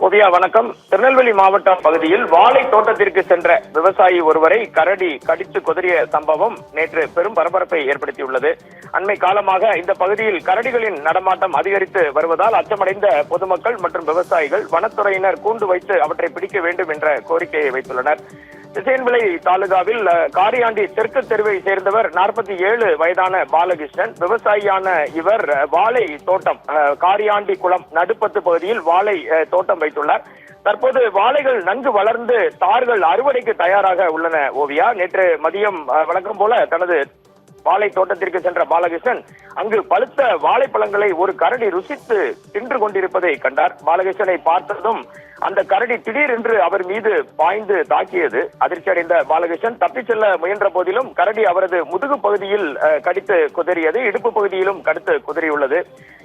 ஓவியா வணக்கம். திருநெல்வேலி மாவட்டம் பகுதியில் வாழை தோட்டத்திற்கு சென்ற விவசாயி ஒருவரை கரடி கடித்து குதறிய சம்பவம் நேற்று பெரும் பரபரப்பை ஏற்படுத்தியுள்ளது. அண்மை காலமாக இந்த பகுதியில் கரடிகளின் நடமாட்டம் அதிகரித்து வருவதால் அச்சமடைந்த பொதுமக்கள் மற்றும் விவசாயிகள் வனத்துறையினர் கூண்டு வைத்து அவற்றை பிடிக்க வேண்டும் என்ற கோரிக்கையை வைத்துள்ளனர். திசையன்விளை தாலுகாவில் காரியாண்டி தெற்கு தெருவை சேர்ந்தவர் 47 வயதான பாலகிருஷ்ணன். விவசாயியான இவர் வாழை தோட்டம் காரியாண்டி குளம் நடுப்பத்து பகுதியில் வாழை தோட்டம் வைத்துள்ளார். தற்போது வாழைகள் நன்கு வளர்ந்து தார்கள் அறுவடைக்கு தயாராக உள்ளன. ஓவியா, நேற்று மதியம் வழக்கம் போல தனது வாழை தோட்டத்திற்கு சென்ற பாலகிருஷ்ணன் அங்கு பழுத்த வாழைப்பழங்களை ஒரு கரடி ருசித்து தின்று கொண்டிருப்பதை கண்டார். பாலகிருஷ்ணனை பார்த்ததும் அந்த கரடி திடீரென்று அவர் மீது பாய்ந்து தாக்கியது. அதிர்ச்சி அடைந்த பாலகிருஷ்ணன் தப்பிச் செல்ல முயன்ற போதிலும் கரடி அவரது முதுகு பகுதியில் கடித்து குதறியது, இடுப்பு பகுதியிலும் கடித்து குதறியுள்ளது.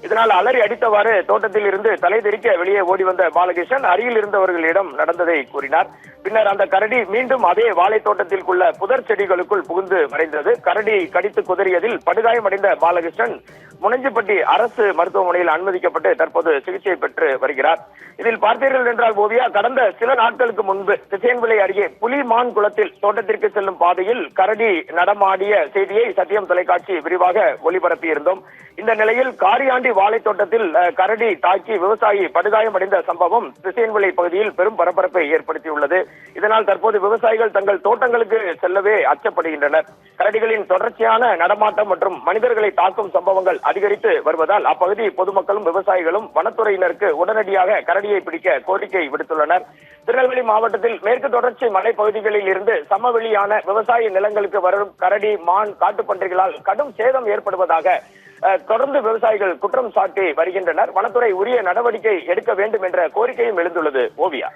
இதனால் அலறி அடித்தவாறு தோட்டத்தில் இருந்து தலை தெறிக்க வெளியே ஓடி வந்த பாலகிருஷ்ணன் அருகில் இருந்தவர்களிடம் நடந்ததை கூறினார். பின்னர் அந்த கரடி மீண்டும் அதே வாழை தோட்டத்திற்குள்ள புதர் செடிகளுக்குள் புகுந்து மறைந்தது. கரடி கடித்து குதறியதில் படுகாயமடைந்த பாலகிருஷ்ணன் முனஞ்சிப்பட்டி அரசு மருத்துவமனையில் அனுமதிக்கப்பட்டு தற்போது சிகிச்சை பெற்று வருகிறார். இதில் பார்த்தீர்கள் என்றால் ஓவியா, கடந்த சில நாட்களுக்கு முன்பு திசையன்விளை அருகே புலிமான் குளத்தில் தோட்டத்திற்கு செல்லும் பாதையில் கரடி நடமாடிய செய்தியை சத்தியம் தொலைக்காட்சி விரிவாக ஒளிபரப்பியிருந்தோம். இந்த நிலையில் காரியாண்டி வாழை தோட்டத்தில் கரடி தாக்கி விவசாயி படுகாயமடைந்த சம்பவம் திசையன்விளை பகுதியில் பெரும் பரபரப்பை ஏற்படுத்தியுள்ளது. இதனால் தற்போது விவசாயிகள் தங்கள் தோட்டங்களுக்கு செல்லவே அச்சப்படுகின்றனர். கரடிகளின் தொடர்ச்சியான நடமாட்டம் மற்றும் மனிதர்களை தாக்கும் சம்பவங்கள் அதிகரித்து வருவதால் அப்பகுதி பொதுமக்களும் விவசாயிகளும் வனத்துறையினருக்கு உடனடியாக கரடியை பிடிக்க கோரிக்கை விடுத்துள்ளனர். திருநெல்வேலி மாவட்டத்தில் மேற்கு தொடர்ச்சி மலைப்பகுதிகளில் இருந்து சமவெளியான விவசாய நிலங்களுக்கு வரும் கரடி, மான், காட்டுப்பன்றிகளால் கடும் சேதம் ஏற்படுவதாக தொடர்ந்து விவசாயிகள் குற்றம் சாட்டி வருகின்றனர். வனத்துறை உரிய நடவடிக்கை எடுக்க வேண்டும் என்ற கோரிக்கையும் எழுந்துள்ளது. ஓவியா.